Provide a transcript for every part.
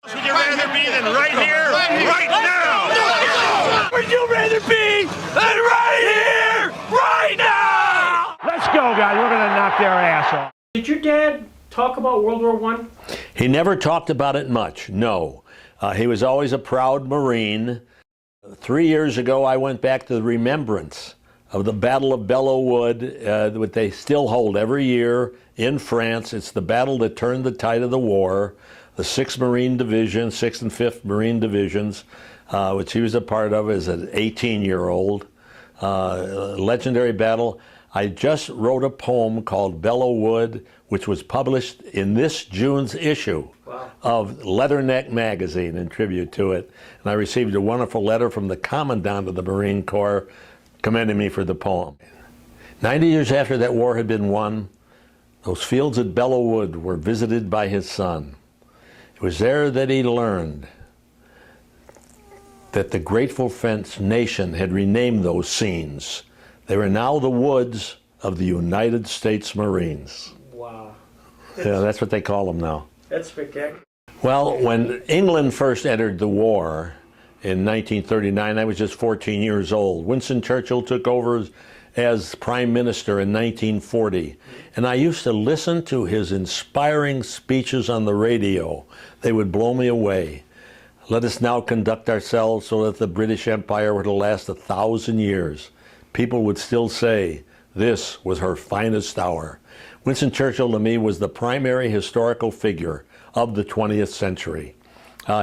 Would you rather be than right here, right now? Would you rather be than right here, right now? Let's go, guys. We're going to knock their ass off. Did your dad talk about World War I? He never talked about it much, no. He was always a proud Marine. 3 years ago, I went back to the remembrance of the Battle of Belleau Wood, which they still hold every year in France. It's the battle that turned the tide of the war. The 6th Marine Division, 6th and 5th Marine Divisions, which he was a part of as an 18-year-old. Legendary battle. I just wrote a poem called Belleau Wood, which was published in this June's issue of Leatherneck magazine in tribute to it. And I received a wonderful letter from the Commandant of the Marine Corps commending me for the poem. 90 years after that war had been won, those fields at Belleau Wood were visited by his son. It was there that he learned that the grateful French nation had renamed those scenes. They were now the woods of the United States Marines. Wow. Yeah, that's what they call them now. That's spectacular. Well, when England first entered the war in 1939, I was just 14 years old. Winston Churchill took over as Prime Minister in 1940. And I used to listen to his inspiring speeches on the radio. They would blow me away. Let us now conduct ourselves so that the British Empire were to last 1,000 years. People would still say, this was her finest hour. Winston Churchill to me was the primary historical figure of the 20th century.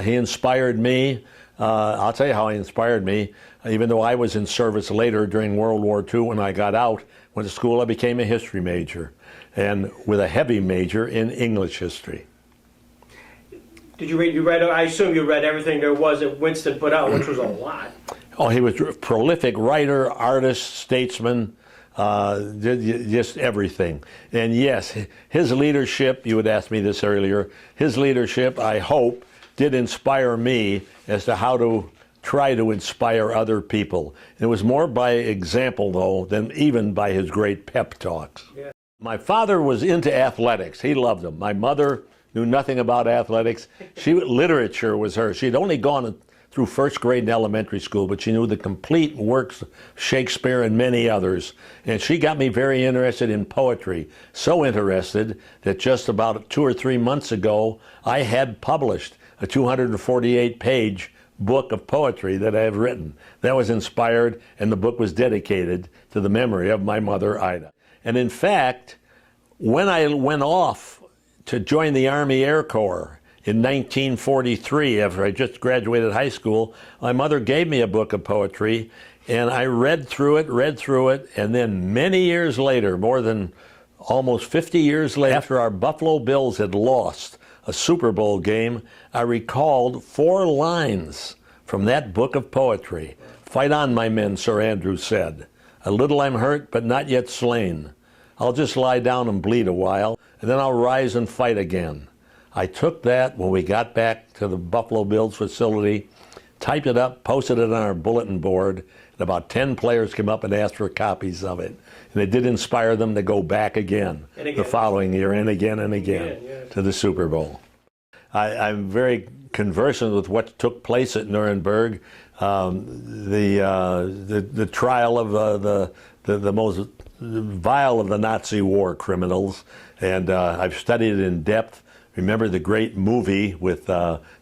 He inspired me. I'll tell you how he inspired me. Even though I was in service later during World War II, when I got out, went to school, I became a history major, and with a heavy major in English history. Did you read, I assume you read everything there was that Winston put out, which was a lot. Oh, he was a prolific writer, artist, statesman, just everything. And yes, his leadership, you had asked me this earlier, his leadership, I hope, did inspire me as to how to try to inspire other people. It was more by example, though, than even by his great pep talks. Yeah. My father was into athletics. He loved them. My mother knew nothing about athletics. Literature was her. She'd only gone through first grade in elementary school, but she knew the complete works of Shakespeare and many others. And she got me very interested in poetry, so interested that just about 2 or 3 months ago, I had published a 248-page book of poetry that I have written. That was inspired, and the book was dedicated to the memory of my mother, Ida. And in fact, when I went off to join the Army Air Corps in 1943, after I just graduated high school, my mother gave me a book of poetry, and I read through it, and then many years later, more than almost 50 years later, after our Buffalo Bills had lost a Super Bowl game, I recalled 4 lines from that book of poetry. Fight on, my men, Sir Andrew said. A little I'm hurt, but not yet slain. I'll just lie down and bleed a while, and then I'll rise and fight again. I took that when we got back to the Buffalo Bills facility, typed it up, posted it on our bulletin board, and about 10 players came up and asked for copies of it. And it did inspire them to go back again the following year, and again to the Super Bowl. I'm very conversant with what took place at Nuremberg, the trial of the most vile of the Nazi war criminals, and I've studied it in depth. Remember the great movie with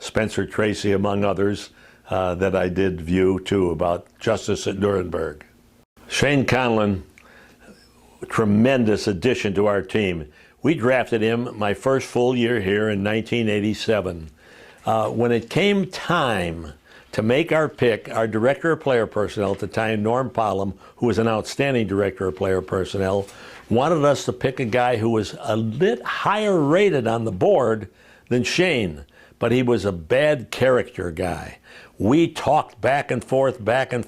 Spencer Tracy, among others, that I did view, too, about justice at Nuremberg. Shane Conlan, tremendous addition to our team. We drafted him my first full year here in 1987. When it came time to make our pick, our director of player personnel at the time, Norm Pollum, who was an outstanding director of player personnel, wanted us to pick a guy who was a bit higher rated on the board than Shane, but he was a bad character guy. We talked back and forth, and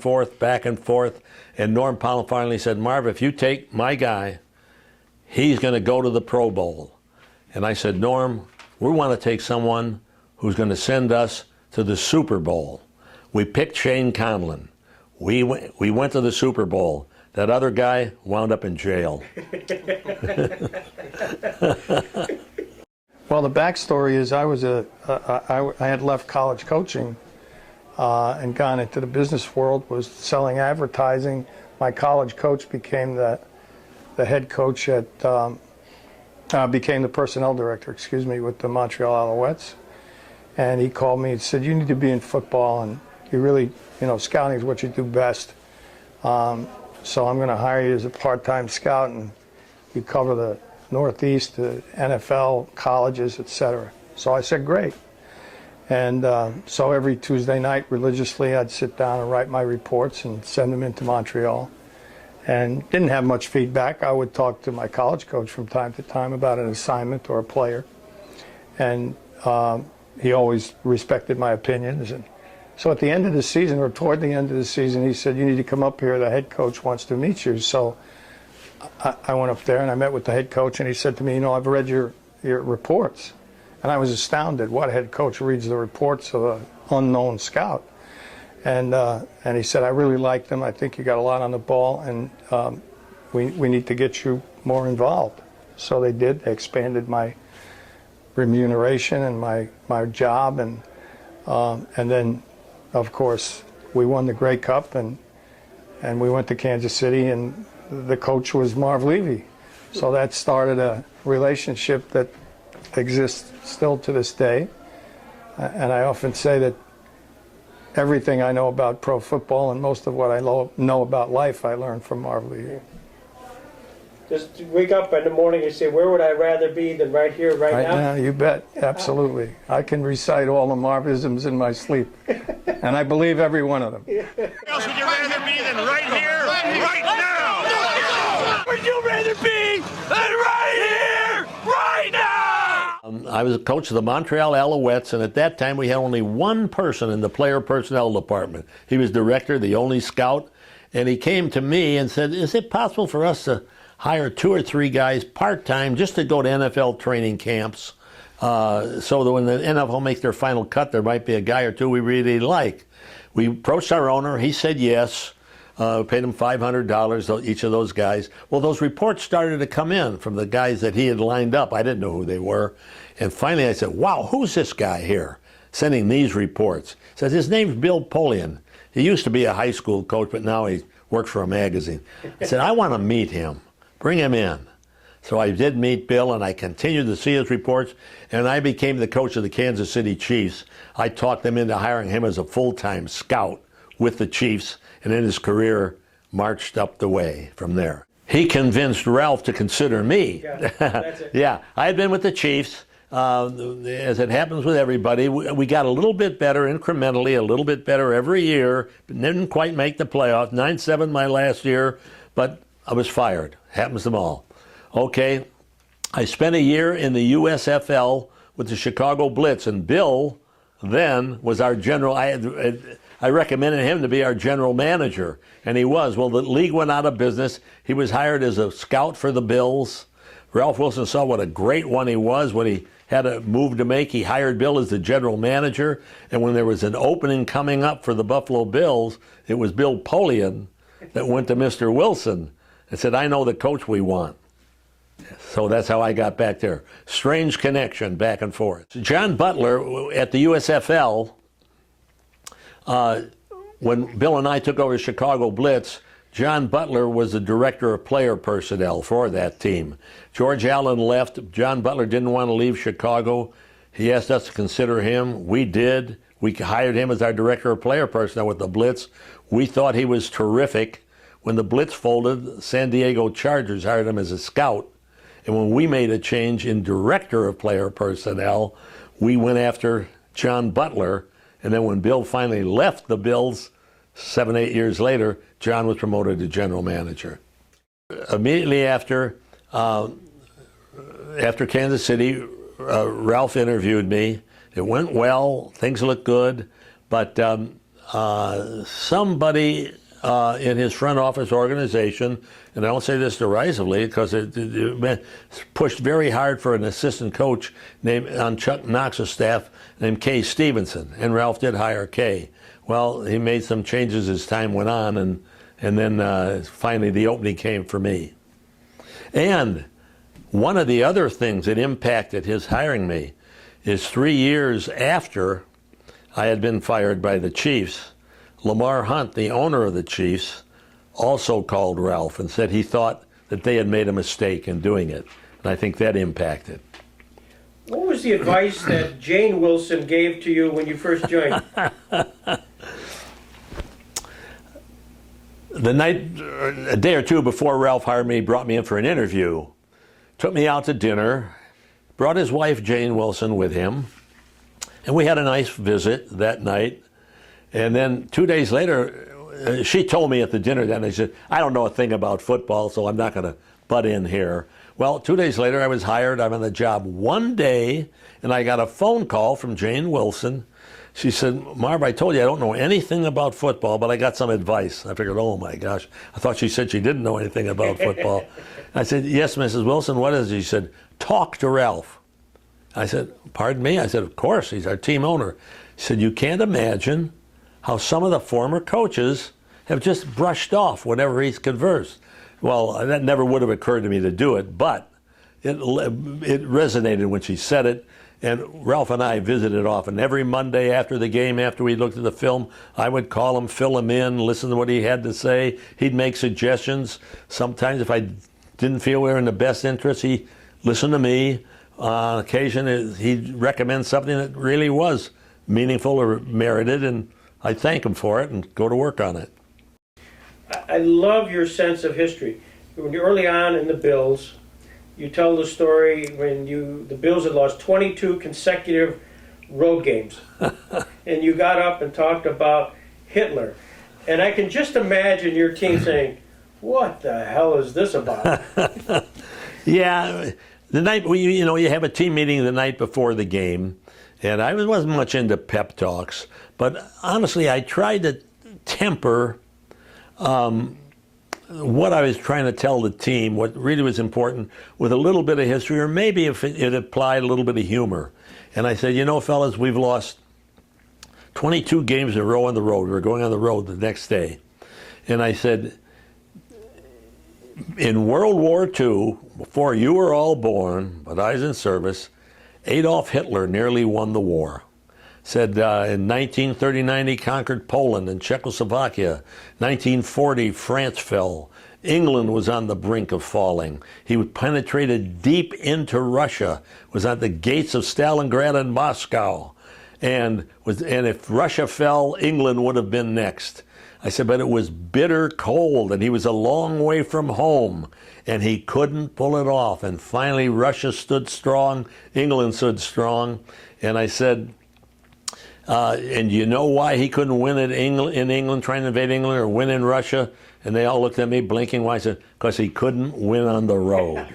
Norm Pollum finally said, Marv, if you take my guy, he's going to go to the Pro Bowl. And I said, Norm, we want to take someone who's going to send us to the Super Bowl. We picked Shane Conlan. We went to the Super Bowl. That other guy wound up in jail. Well, Well, the backstory is I had left college coaching and gone into the business world, was selling advertising. My college coach became the head coach became the personnel director, with the Montreal Alouettes. And he called me and said, you need to be in football, and you really, scouting is what you do best. So I'm going to hire you as a part-time scout, and you cover the Northeast, the NFL, colleges, etc. So I said, great. And so every Tuesday night, religiously, I'd sit down and write my reports and send them into Montreal. And didn't have much feedback. I would talk to my college coach from time to time about an assignment or a player. And he always respected my opinions. And so at the end of the season, or toward the end of the season, he said, you need to come up here. The head coach wants to meet you. So I went up there and I met with the head coach, and he said to me, I've read your reports. And I was astounded. What head coach reads the reports of an unknown scout? And he said, I really like them. I think you got a lot on the ball, and we need to get you more involved. So they did. They expanded my remuneration and my job, and then, of course, we won the Grey Cup, and we went to Kansas City, and the coach was Marv Levy. So that started a relationship that exists still to this day. And I often say that everything I know about pro football and most of what I know about life, I learned from Marv Levy. Just wake up in the morning and say, where would I rather be than right here, right now? Now, you bet. Absolutely. I can recite all the Marvisms in my sleep. And I believe every one of them. Where else would you rather be than right here, right now? Would you rather be than right here, right now? I was a coach of the Montreal Alouettes, and at that time we had only one person in the player personnel department. He was director, the only scout, and he came to me and said, is it possible for us to hire 2 or 3 guys part-time just to go to NFL training camps so that when the NFL makes their final cut, there might be a guy or two we really like. We approached our owner. He said yes. Paid him $500, each of those guys. Well, those reports started to come in from the guys that he had lined up. I didn't know who they were. And finally I said, wow, who's this guy here sending these reports? He said, his name's Bill Polian. He used to be a high school coach, but now he works for a magazine. I said, I want to meet him. Bring him in. So I did meet Bill, and I continued to see his reports, and I became the coach of the Kansas City Chiefs. I talked them into hiring him as a full-time scout with the Chiefs, and in his career marched up the way from there. He convinced Ralph to consider me. Yeah, that's it. Yeah, I had been with the Chiefs. As it happens with everybody, we got a little bit better incrementally, a little bit better every year. Didn't quite make the playoffs. 9-7 my last year, but I was fired. Happens to them all. Okay, I spent a year in the USFL with the Chicago Blitz, and Bill then was our general. I recommended him to be our general manager, and he was. Well, the league went out of business. He was hired as a scout for the Bills. Ralph Wilson saw what a great one he was when he had a move to make. He hired Bill as the general manager, and when there was an opening coming up for the Buffalo Bills, it was Bill Polian that went to Mr. Wilson and said, I know the coach we want. So that's how I got back there. Strange connection back and forth. John Butler at the USFL, when Bill and I took over Chicago Blitz, John Butler was the director of player personnel for that team. George Allen left. John Butler didn't want to leave Chicago. He asked us to consider him. We did. We hired him as our director of player personnel with the Blitz. We thought he was terrific. When the Blitz folded, San Diego Chargers hired him as a scout. And when we made a change in director of player personnel, we went after John Butler. And then when Bill finally left the Bills, 7, 8 years later, John was promoted to general manager. Immediately after Kansas City, Ralph interviewed me. It went well. Things looked good. But somebody in his front office organization, and I don't say this derisively because it pushed very hard for an assistant coach on Chuck Knox's staff named Kay Stevenson, and Ralph did hire Kay. Well, he made some changes as time went on, and then finally the opening came for me. And One of the other things that impacted his hiring me is 3 years after I had been fired by the Chiefs, Lamar Hunt, the owner of the Chiefs, also called Ralph and said he thought that they had made a mistake in doing it. And I think that impacted. What was the advice that Jane Wilson gave to you when you first joined? The night, a day or two before Ralph hired me, he brought me in for an interview, took me out to dinner, brought his wife Jane Wilson with him, and we had a nice visit that night. And then 2 days later, she told me at the dinner then, she said, I don't know a thing about football, so I'm not going to butt in here. Well, 2 days later, I was hired. I'm on the job one day, and I got a phone call from Jane Wilson. She said, Marv, I told you I don't know anything about football, but I got some advice. I figured, oh my gosh. I thought she said she didn't know anything about football. I said, yes, Mrs. Wilson, what is it? She said, talk to Ralph. I said, pardon me? I said, of course, he's our team owner. She said, you can't imagine how some of the former coaches have just brushed off whatever he's conversed. Well, that never would have occurred to me to do it, but it resonated when she said it. And Ralph and I visited often. Every Monday after the game, after we looked at the film, I would call him, fill him in, listen to what he had to say. He'd make suggestions. Sometimes if I didn't feel we were in the best interest, he listened to me. On occasion, he'd recommend something that really was meaningful or merited, and I'd thank him for it and go to work on it. I love your sense of history. When you're early on in the Bills, you tell the story when the Bills had lost 22 consecutive road games. And you got up and talked about Hitler. And I can just imagine your team saying, what the hell is this about? Yeah, the night, you have a team meeting the night before the game, and I wasn't much into pep talks, but honestly, I tried to temper what I was trying to tell the team, what really was important, with a little bit of history, or maybe if it applied a little bit of humor. And I said, fellas, we've lost 22 games in a row on the road. We were going on the road the next day. And I said, in World War II, before you were all born, but I was in service, Adolf Hitler nearly won the war. Said in 1939 he conquered Poland and Czechoslovakia. 1940 France fell. England was on the brink of falling. He penetrated deep into Russia, was at the gates of Stalingrad and Moscow. And if Russia fell, England would have been next. I said, but it was bitter cold, and he was a long way from home, and he couldn't pull it off. And finally, Russia stood strong, England stood strong. And I said, and you know why he couldn't win in England, trying to invade England, or win in Russia? And they all looked at me, blinking. Why? I said, because he couldn't win on the road.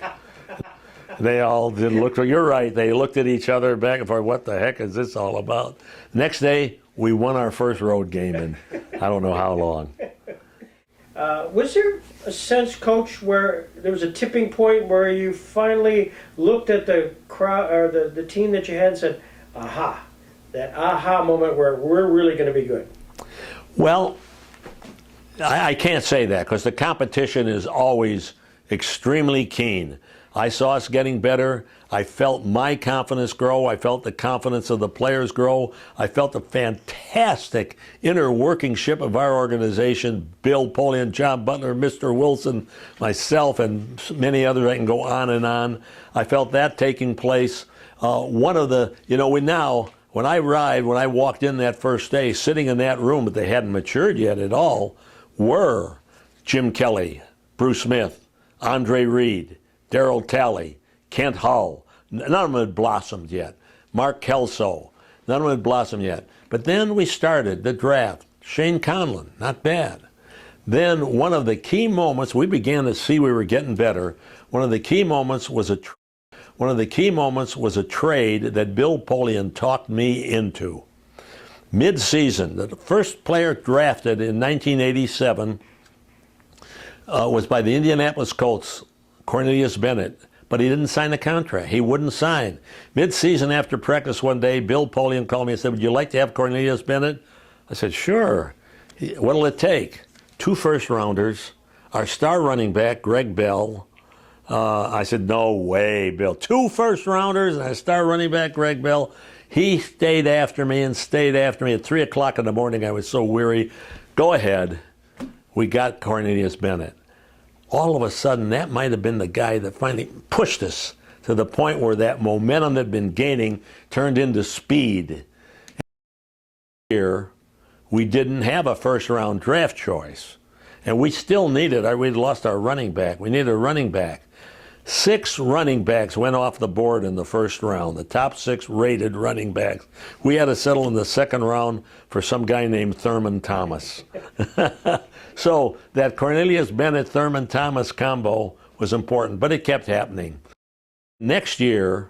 They all did look. You're right. They looked at each other back and forth. What the heck is this all about? Next day, we won our first road game in I don't know how long. Was there a sense, Coach, where there was a tipping point where you finally looked at the crowd or the team that you had and said, aha, that aha moment where we're really going to be good? Well, I can't say that because the competition is always extremely keen. I saw us getting better. I felt my confidence grow. I felt the confidence of the players grow. I felt the fantastic inner workingship of our organization, Bill Polian, John Butler, Mr. Wilson, myself, and many others. I can go on and on. I felt that taking place. One of the, when I walked in that first day, sitting in that room, but they hadn't matured yet at all, were Jim Kelly, Bruce Smith, Andre Reed, Darryl Talley, Kent Hull. None of them had blossomed yet. Mark Kelso. None of them had blossomed yet. But then we started the draft. Shane Conlan, not bad. Then one of the key moments, we began to see we were getting better. One of the key moments was a trade that Bill Polian talked me into. Mid-season, the first player drafted in 1987 was by the Indianapolis Colts, Cornelius Bennett, but he didn't sign the contract. He wouldn't sign. Mid-season after practice one day, Bill Polian called me and said, would you like to have Cornelius Bennett? I said, sure. What'll it take? 2 first-rounders, our star running back, Greg Bell, I said, no way, Bill. 2 first-rounders and a star running back, Greg Bell. He stayed after me and stayed after me. At 3 o'clock in the morning, I was so weary. Go ahead. We got Cornelius Bennett. All of a sudden, that might have been the guy that finally pushed us to the point where that momentum that had been gaining turned into speed. Here, we didn't have a first-round draft choice. And we still needed, we'd lost our running back. We needed a running back. 6 running backs went off the board in the first round, the top 6 rated running backs. We had to settle in the second round for some guy named Thurman Thomas. So that Cornelius Bennett-Thurman Thomas combo was important, but it kept happening. Next year,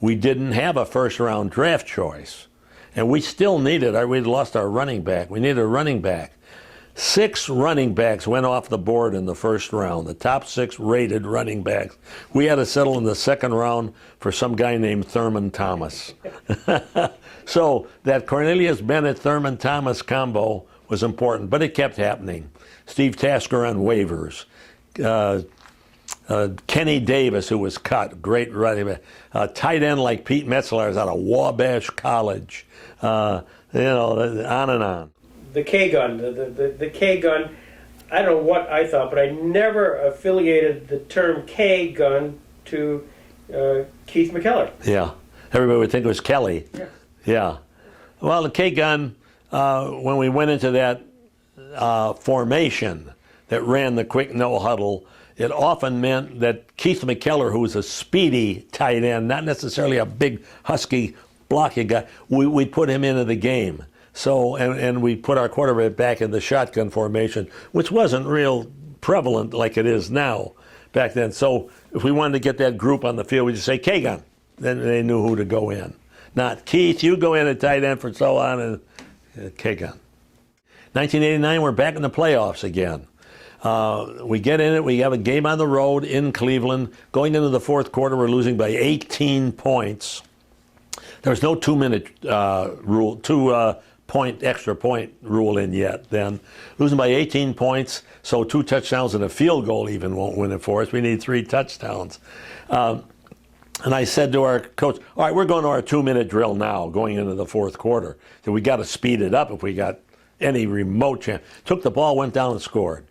we didn't have a first-round draft choice. And we still needed, we'd lost our running back. We needed a running back. 6 running backs went off the board in the first round, the top 6 rated running backs. We had to settle in the second round for some guy named Thurman Thomas. So that Cornelius Bennett-Thurman Thomas combo was important, but it kept happening. Steve Tasker on waivers. Kenny Davis, who was cut, great running back. Tight end like Pete Metzler is out of Wabash College. On and on. The K-gun, the K-gun, I don't know what I thought, but I never affiliated the term K-gun to Keith McKellar. Yeah. Everybody would think it was Kelly. Yeah. Yeah. Well, the K-gun, when we went into that formation that ran the quick no huddle, it often meant that Keith McKellar, who was a speedy tight end, not necessarily a big, husky, blocky guy, we'd put him into the game. So, and we put our quarterback back in the shotgun formation, which wasn't real prevalent like it is now back then. So if we wanted to get that group on the field, we'd just say K-gun. Then they knew who to go in. Not Keith, you go in at tight end for so on, and K-gun. 1989, we're back in the playoffs again. We get in it, we have a game on the road in Cleveland. Going into the fourth quarter, we're losing by 18 points. There was no 2-minute rule, extra point rule in yet then. Losing by 18 points, so 2 touchdowns and a field goal even won't win it for us. We need 3 touchdowns. And I said to our coach, all right, we're going to our 2-minute drill now, going into the fourth quarter. So we got to speed it up if we got any remote chance. Took the ball, went down and scored.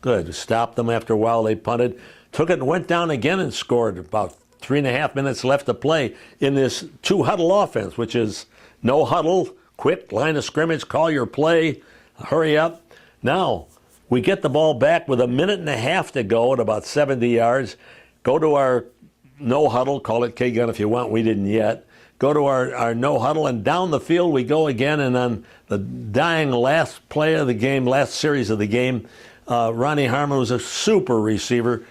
Good. Stopped them after a while. They punted. Took it and went down again and scored. About 3.5 minutes left to play in this 2-huddle offense, which is no huddle, quick line of scrimmage, call your play, hurry up. Now, we get the ball back with 1.5 minutes to go at about 70 yards. Go to our no huddle, call it K-gun if you want, we didn't yet. Go to our no huddle, and down the field we go again, and on the dying last play of the game, last series of the game, Ronnie Harmon was a super receiver,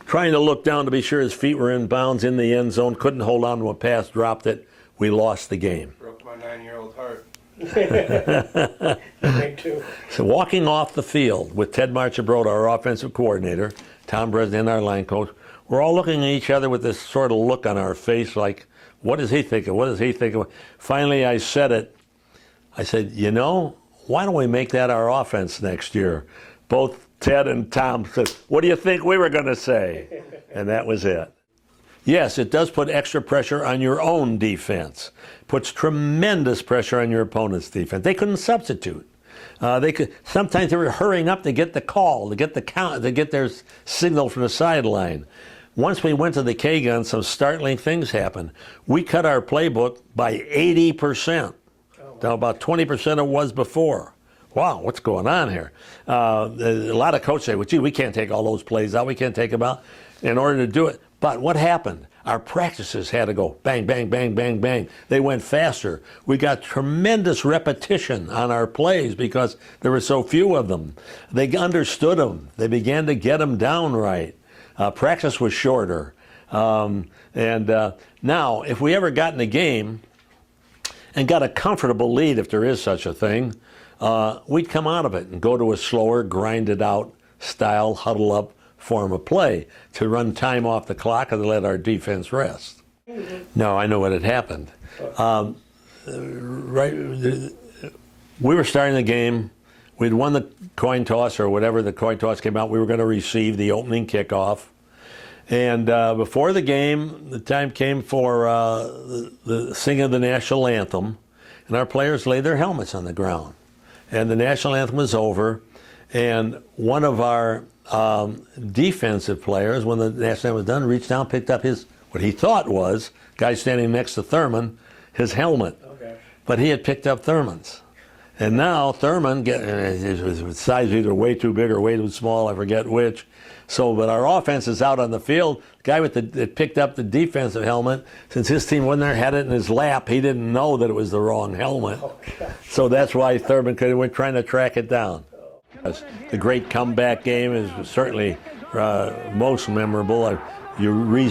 trying to look down to be sure his feet were in bounds in the end zone, couldn't hold on to a pass, dropped it. We lost the game. Broke my 9-year-old heart. Me too. So walking off the field with Ted Marchabrod, our offensive coordinator, Tom Bresnan, our line coach, we're all looking at each other with this sort of look on our face like, what is he thinking? What is he thinking? Finally, I said it. I said, why don't we make that our offense next year? Both Ted and Tom said, what do you think we were going to say? And that was it. Yes, it does put extra pressure on your own defense. Puts tremendous pressure on your opponent's defense. They couldn't substitute. Sometimes they were hurrying up to get the call, to get the count, to get their signal from the sideline. Once we went to the K-gun, some startling things happened. We cut our playbook by 80%, down about 20% it was before. Wow, what's going on here? A lot of coaches say, well, gee, we can't take all those plays out. We can't take them out in order to do it. But what happened? Our practices had to go bang, bang, bang, bang, bang. They went faster. We got tremendous repetition on our plays because there were so few of them. They understood them. They began to get them down right. Practice was shorter. Now, if we ever got in a game and got a comfortable lead, if there is such a thing, we'd come out of it and go to a slower, grinded out style, huddle up form of play to run time off the clock and let our defense rest. No, I know what had happened. We were starting the game. We'd won the coin toss or whatever the coin toss came out. We were going to receive the opening kickoff. And before the game, the time came for the singing of the national anthem, and our players laid their helmets on the ground. And the national anthem was over, and one of our defensive players, when the national anthem was done, reached down, picked up his, what he thought was, guy standing next to Thurman, his helmet. Okay. But he had picked up Thurman's. And now Thurman, his size was either way too big or way too small, I forget which. So, but our offense is out on the field. The guy that picked up the defensive helmet, since his team wasn't there, had it in his lap. He didn't know that it was the wrong helmet. So that's why Thurman went trying to track it down. The great comeback game is certainly most memorable. You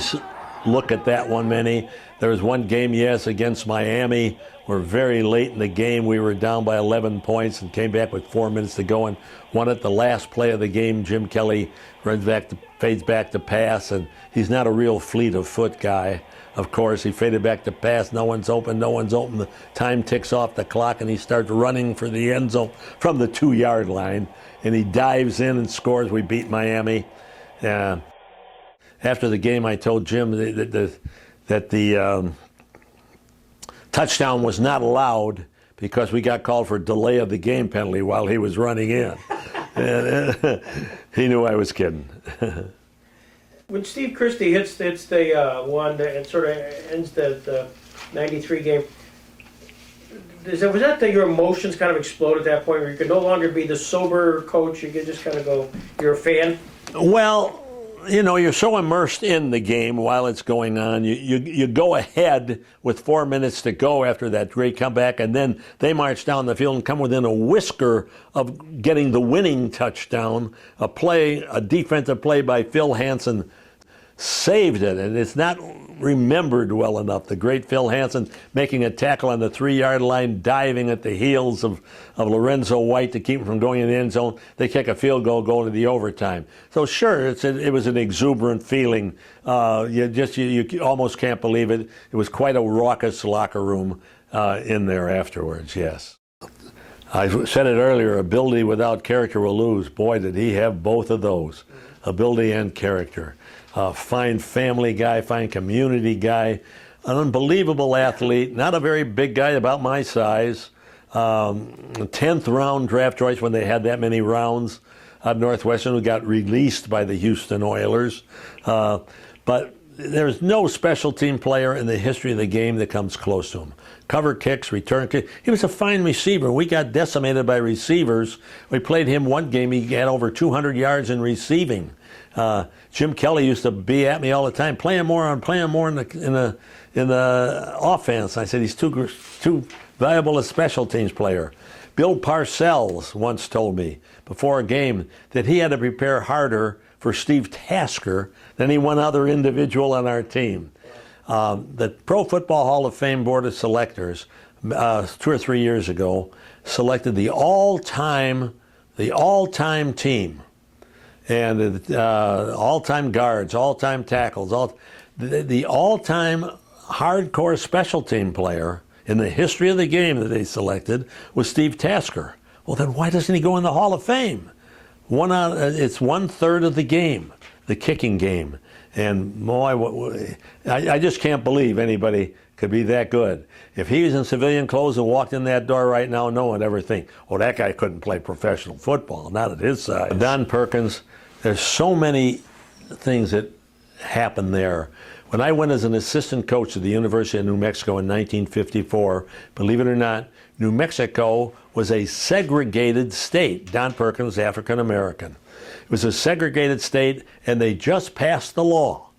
look at that one, Manny. There was one game, yes, against Miami. We're very late in the game. We were down by 11 points and came back with 4 minutes to go and won it. The last play of the game, Jim Kelly fades back to pass, and he's not a real fleet of foot guy. Of course, he faded back to pass. No one's open. No one's open. The time ticks off the clock, and he starts running for the end zone from the 2-yard line, and he dives in and scores. We beat Miami. After the game, I told Jim that the touchdown was not allowed because we got called for delay of the game penalty while he was running in. And he knew I was kidding. When Steve Christie hits the one that sort of ends the 93 game, was that your emotions kind of explode at that point where you could no longer be the sober coach, you could just kind of go, you're a fan? Well, you know, you're so immersed in the game while it's going on. You go ahead with 4 minutes to go after that great comeback, and then they march down the field and come within a whisker of getting the winning touchdown. A defensive play by Phil Hansen saved it, and it's not remembered well enough. The great Phil Hansen making a tackle on the 3-yard line, diving at the heels of Lorenzo White to keep him from going in the end zone. They kick a field goal, go to the overtime. So sure, it was an exuberant feeling. You almost can't believe it. It was quite a raucous locker room in there afterwards, yes. I said it earlier, ability without character will lose. Boy, did he have both of those, ability and character. Fine family guy, fine community guy, an unbelievable athlete, not a very big guy, about my size. 10th round draft choice when they had that many rounds at Northwestern, who got released by the Houston Oilers. But there's no special team player in the history of the game that comes close to him. Cover kicks, return kicks. He was a fine receiver. We got decimated by receivers. We played him one game. He had over 200 yards in receiving. Jim Kelly used to be at me all the time, play him more in the offense. I said he's too valuable a special teams player. Bill Parcells once told me before a game that he had to prepare harder for Steve Tasker than any one other individual on our team. The Pro Football Hall of Fame Board of Selectors 2 or 3 years ago selected the all-time team, and all-time guards, all-time tackles, the all-time hardcore special team player in the history of the game that they selected was Steve Tasker. Well, then why doesn't he go in the Hall of Fame? It's 1/3 of the game, the kicking game. And boy, I just can't believe anybody could be that good. If he was in civilian clothes and walked in that door right now, no one would ever think, oh, that guy couldn't play professional football, not at his size. Don Perkins, there's so many things that happened there. When I went as an assistant coach at the University of New Mexico in 1954, believe it or not, New Mexico was a segregated state. Don Perkins, African American. It was a segregated state, and they just passed the law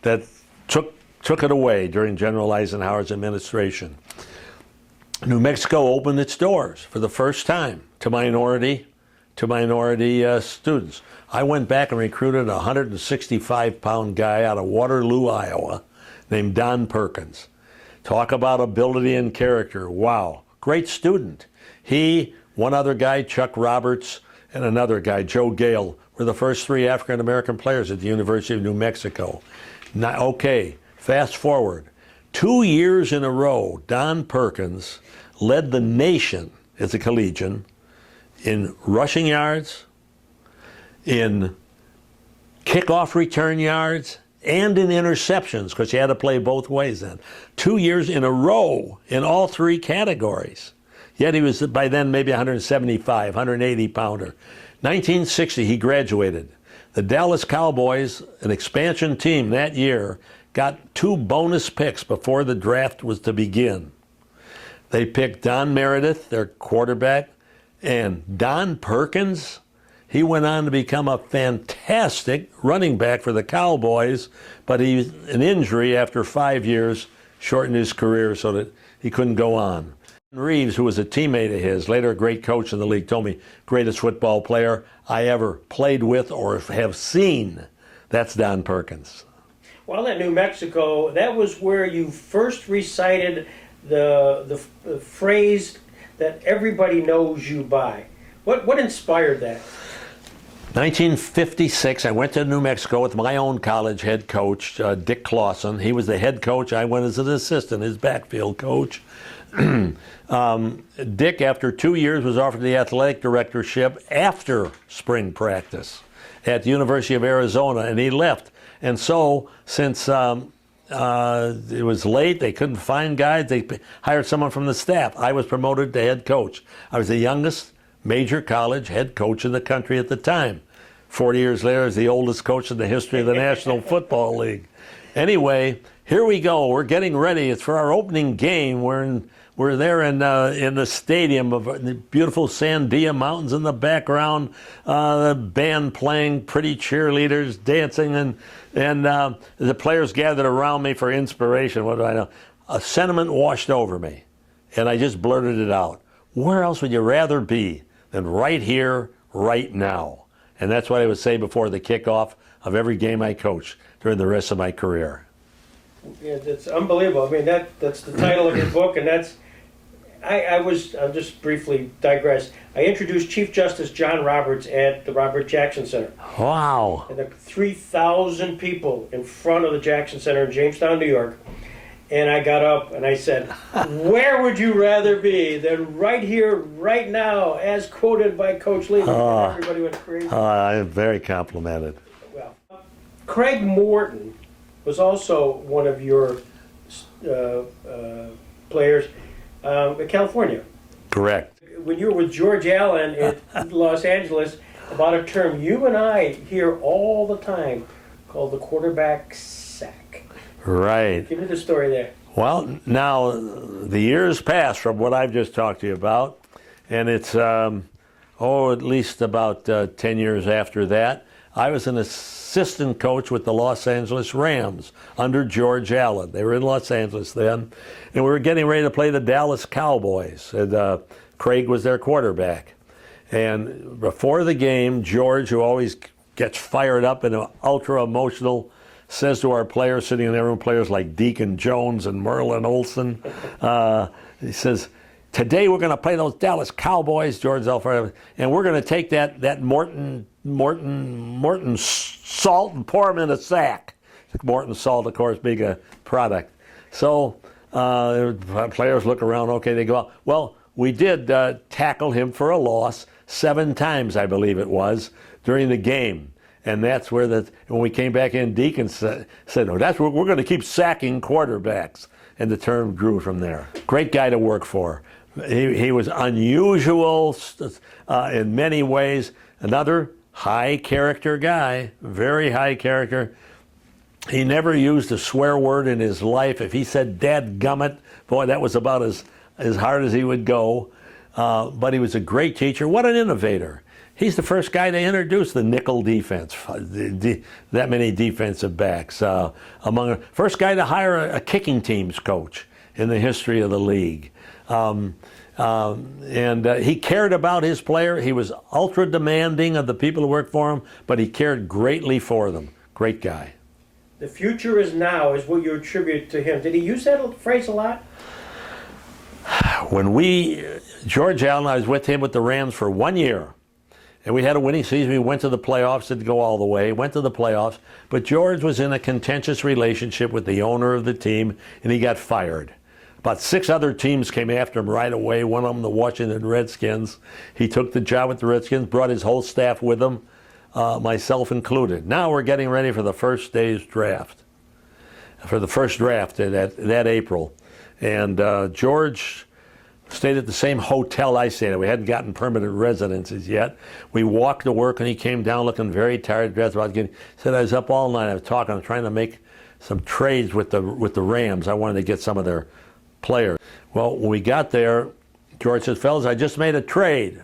that took it away during General Eisenhower's administration. New Mexico opened its doors for the first time to minority students. I went back and recruited a 165-pound guy out of Waterloo, Iowa, named Don Perkins. Talk about ability and character. Wow, great student. He, one other guy, Chuck Roberts, and another guy, Joe Gale, were the first 3 African-American players at the University of New Mexico. Now, okay, fast forward. 2 years in a row, Don Perkins led the nation as a collegian in rushing yards, in kickoff return yards, and in interceptions, because you had to play both ways then. 2 years in a row in all three categories. Yet he was by then maybe 175, 180 pounder. 1960, he graduated. The Dallas Cowboys, an expansion team that year, got 2 bonus picks before the draft was to begin. They picked Don Meredith, their quarterback, and Don Perkins. He went on to become a fantastic running back for the Cowboys, but an injury after 5 years shortened his career so that he couldn't go on. Reeves, who was a teammate of his, later a great coach in the league, told me, greatest football player I ever played with or have seen. That's Don Perkins. While at New Mexico, that was where you first recited the phrase that everybody knows you by. What inspired that? 1956, I went to New Mexico with my own college head coach, Dick Clausen. He was the head coach. I went as an assistant, his backfield coach. Dick, after 2 years, was offered the athletic directorship after spring practice at the University of Arizona, and he left. And so, since it was late, they couldn't find guys, they hired someone from the staff. I was promoted to head coach. I was the youngest major college head coach in the country at the time. 40 years later, I was the oldest coach in the history of the National Football League. Anyway, here we go. We're getting ready. It's for our opening game. We're there in the stadium of the beautiful Sandia Mountains in the background. The band playing, pretty cheerleaders dancing, and the players gathered around me for inspiration. What do I know? A sentiment washed over me, and I just blurted it out. Where else would you rather be than right here, right now? And that's what I would say before the kickoff of every game I coached during the rest of my career. Yeah, that's unbelievable. I mean, that's the title of your book, and that's. I'll just briefly digress. I introduced Chief Justice John Roberts at the Robert Jackson Center. Wow. And there were 3,000 people in front of the Jackson Center in Jamestown, New York. And I got up and I said, where would you rather be than right here, right now, as quoted by Coach Levy? And everybody went crazy. I'm very complimented. Well, Craig Morton was also one of your players in California. Correct. When you were with George Allen in Los Angeles, about a term you and I hear all the time called the quarterback sack. Right. Give me the story there. Well, now the years pass from what I've just talked to you about, and it's, at least about 10 years after that. I was an assistant coach with the Los Angeles Rams under George Allen. They were in Los Angeles then, and we were getting ready to play the Dallas Cowboys, and Craig was their quarterback. And before the game, George, who always gets fired up and ultra emotional, says to our players sitting in the room, players like Deacon Jones and Merlin Olsen, he says, today we're going to play those Dallas Cowboys, George Alfred, and we're going to take that Morton salt and pour them in a sack. Morton salt, of course, being a product. So players look around, okay, they go out. Well, we did tackle him for a loss 7 times, I believe it was, during the game. And that's where when we came back in, Deacon said, "Oh, that's where we're going to keep sacking quarterbacks." And the term grew from there. Great guy to work for. He was unusual in many ways. Another high character guy, very high character. He never used a swear word in his life. If he said "dadgummit," boy, that was about as hard as he would go. But he was a great teacher. What an innovator. He's the first guy to introduce the nickel defense, that many defensive backs. First guy to hire a kicking teams coach in the history of the league. He cared about his player. He was ultra demanding of the people who worked for him, but he cared greatly for them. Great guy. The future is now is what you attribute to him. Did he use that phrase a lot? When George Allen, I was with him with the Rams for 1 year. And we had a winning season. We went to the playoffs, didn't go all the way, went to the playoffs. But George was in a contentious relationship with the owner of the team, and he got fired. About 6 other teams came after him right away, one of them the Washington Redskins. He took the job with the Redskins, brought his whole staff with him. myself included. Now we're getting ready for the first day's draft, that April. And George stayed at the same hotel I stayed at. We hadn't gotten permanent residences yet. We walked to work, and he came down looking very tired. Said, I was up all night. I was talking. I was trying to make some trades with the Rams. I wanted to get some of their players. Well, when we got there, George said, fellas, I just made a trade.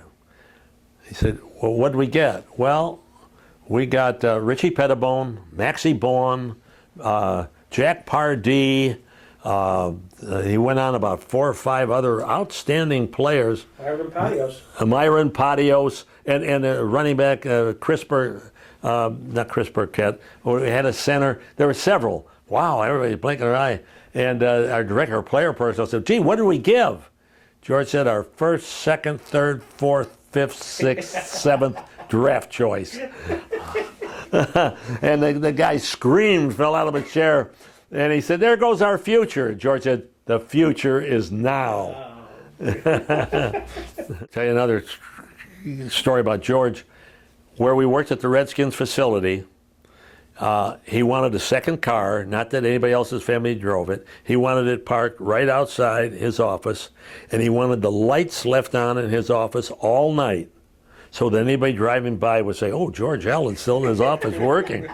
He said, well, what did we get? Well, we got Richie Pettibone, Maxie Bourne, Jack Pardee. He went on about 4 or 5 other outstanding players. Myron Patios. Myron Patios, and running back not Chris Burkett. We had a center. There were several. Wow, everybody's blinking their eye. And our director, player person, said, gee, what did we give? George said, our first, second, third, fourth, fifth, sixth, seventh draft choice. And the guy screamed, fell out of a chair, and he said, there goes our future. George said, the future is now. Tell you another story about George. Where we worked at the Redskins facility, he wanted a second car, not that anybody else's family drove it. He wanted it parked right outside his office, and he wanted the lights left on in his office all night, so that anybody driving by would say, oh, George Allen's still in his office working.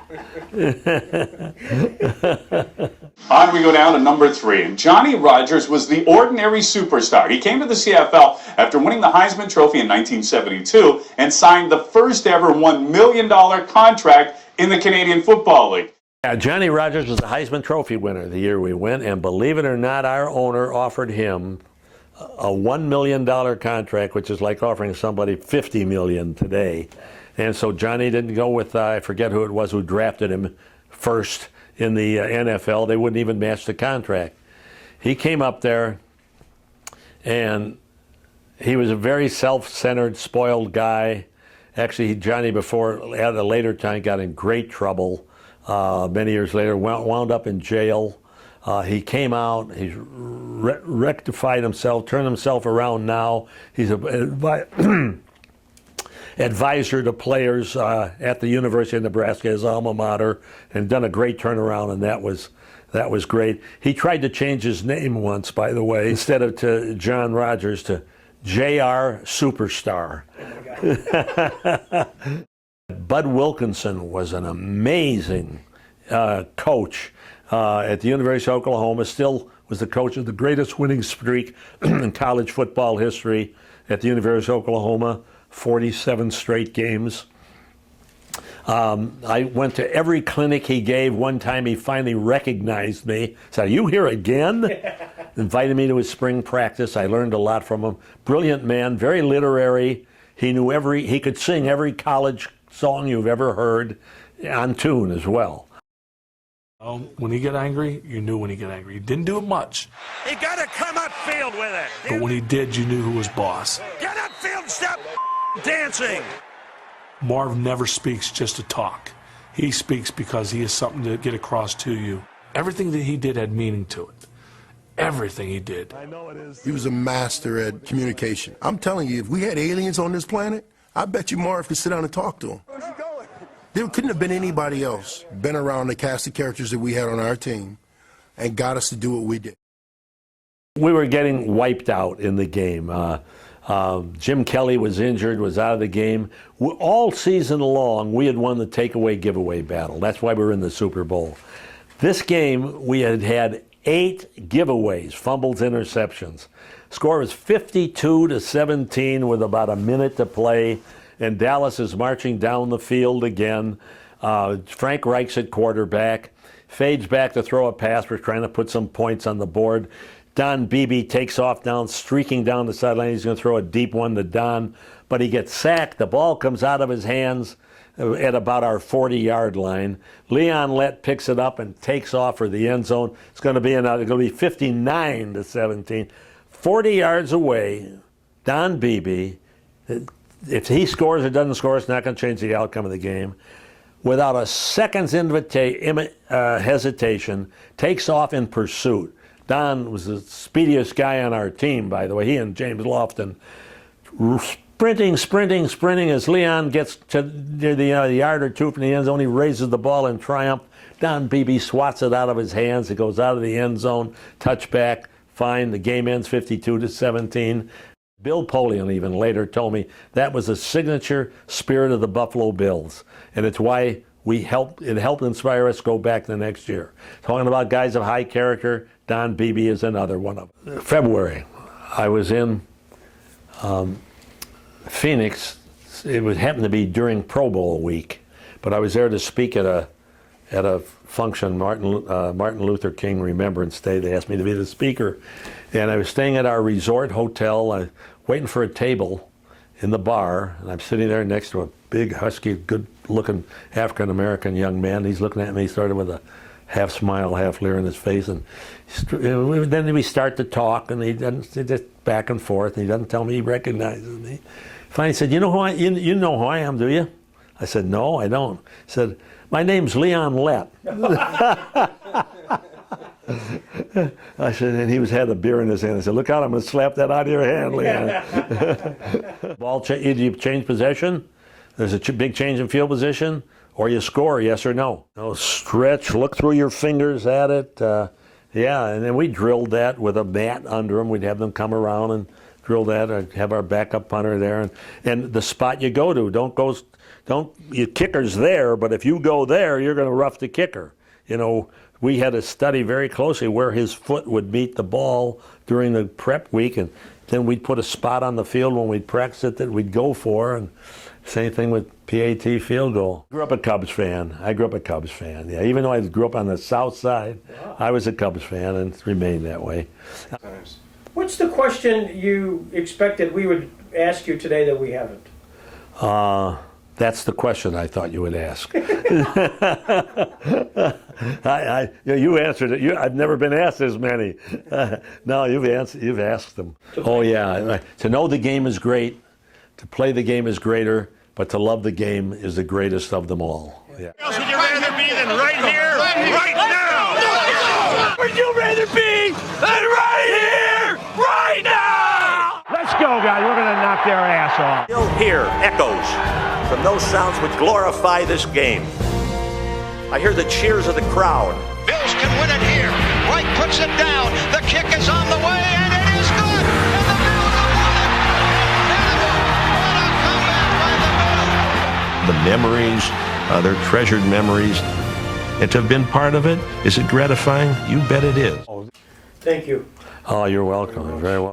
On we go down to number 3, and Johnny Rodgers was the ordinary superstar. He came to the CFL after winning the Heisman Trophy in 1972 and signed the first ever $1 million contract in the Canadian Football League. Yeah, Johnny Rodgers was the Heisman Trophy winner the year we went, and believe it or not, our owner offered him a $1 million contract, which is like offering somebody $50 million today. And so Johnny didn't go with, I forget who it was who drafted him first in the NFL. They wouldn't even match the contract. He came up there, and he was a very self-centered, spoiled guy. Actually, Johnny, before, at a later time, got in great trouble. Many years later, wound up in jail. He came out, he's rectified himself, turned himself around now. He's an advisor to players at the University of Nebraska, his alma mater, and done a great turnaround, and that was great. He tried to change his name once, by the way, instead of to John Rodgers, to J.R. Superstar. Bud Wilkinson was an amazing coach at the University of Oklahoma, still was the coach of the greatest winning streak in college football history at the University of Oklahoma, 47 straight games. I went to every clinic he gave. One time he finally recognized me. Said, are you here again? Invited me to his spring practice. I learned a lot from him. Brilliant man, very literary. He could sing every college song you've ever heard on tune as well. When he get angry, you knew when he get angry. He didn't do it much. You gotta come upfield with it. But when he did, you knew who was boss. Get upfield, stop dancing. Marv never speaks just to talk. He speaks because he has something to get across to you. Everything that he did had meaning to it. Everything he did. I know it is. He was a master at communication. I'm telling you, if we had aliens on this planet, I bet you Marv could sit down and talk to them. Where's he going? There couldn't have been anybody else been around the cast of characters that we had on our team and got us to do what we did. We were getting wiped out in the game. Jim Kelly was injured, was out of the game. All season long, we had won the takeaway giveaway battle. That's why we were in the Super Bowl. This game, we had 8 giveaways, fumbles, interceptions. Score was 52-17 with about a minute to play, and Dallas is marching down the field again. Frank Reich's at quarterback, fades back to throw a pass. We're trying to put some points on the board. Don Beebe takes off down, streaking down the sideline. He's going to throw a deep one to Don, but he gets sacked. The ball comes out of his hands at about our 40-yard line. Leon Lett picks it up and takes off for the end zone. It's going to be 59-17. 40 yards away, Don Beebe, if he scores or doesn't score, it's not going to change the outcome of the game. Without a second's hesitation, takes off in pursuit. Don was the speediest guy on our team, by the way. He and James Lofton sprinting as Leon gets to near the yard or two from the end zone. He raises the ball in triumph. Don Beebe swats it out of his hands. It goes out of the end zone. Touchback. Fine. The game ends 52-17. Bill Polian even later told me that was a signature spirit of the Buffalo Bills, and it's why it helped inspire us to go back the next year. Talking about guys of high character, Don Beebe is another one of them. February, I was in Phoenix. It would happen to be during Pro Bowl week, but I was there to speak at a function, Martin Luther King Remembrance Day. They asked me to be the speaker, and I was staying at our resort hotel, waiting for a table in the bar, and I'm sitting there next to a big, husky, good-looking African-American young man. He's looking at me. He started with a half smile, half leer in his face, and then we start to talk, and he just back and forth, and he doesn't tell me he recognizes me. Finally, he said, you know who I am, do you? I said, no, I don't. He said, my name's Leon Lett. I said, and he had a beer in his hand. I said, look out, I'm going to slap that out of your hand, Leon. Either you change possession, there's a big change in field position, or you score, yes or no. No, stretch, look through your fingers at it. Yeah, and then we drilled that with a mat under them. We'd have them come around and drill that, or have our backup punter there. And the spot you go to, your kicker's there, but if you go there, you're going to rough the kicker. You know, we had to study very closely where his foot would meet the ball during the prep week, and then we'd put a spot on the field when we'd practice it that we'd go for, and same thing with PAT field goal. I grew up a Cubs fan. Yeah, even though I grew up on the south side, I was a Cubs fan and remained that way. What's the question you expected we would ask you today that we haven't? That's the question I thought you would ask. You answered it. I've never been asked as many. No, you've asked them. Oh yeah, to know the game is great, to play the game is greater, but to love the game is the greatest of them all. Yeah. Where else would you rather be than right here, right now? Would you rather be than right here, right now? Let's go, guys. We're going to knock their ass off. You'll hear echoes from those sounds which glorify this game. I hear the cheers of the crowd. Bills can win it here. Wright puts it down. The kick is on the way, and it is good. And the Bills have won it. Incredible. What a comeback by the Bills. The memories, they're treasured memories. And to have been part of it, is it gratifying? You bet it is. Thank you. Oh, you're welcome. Very well.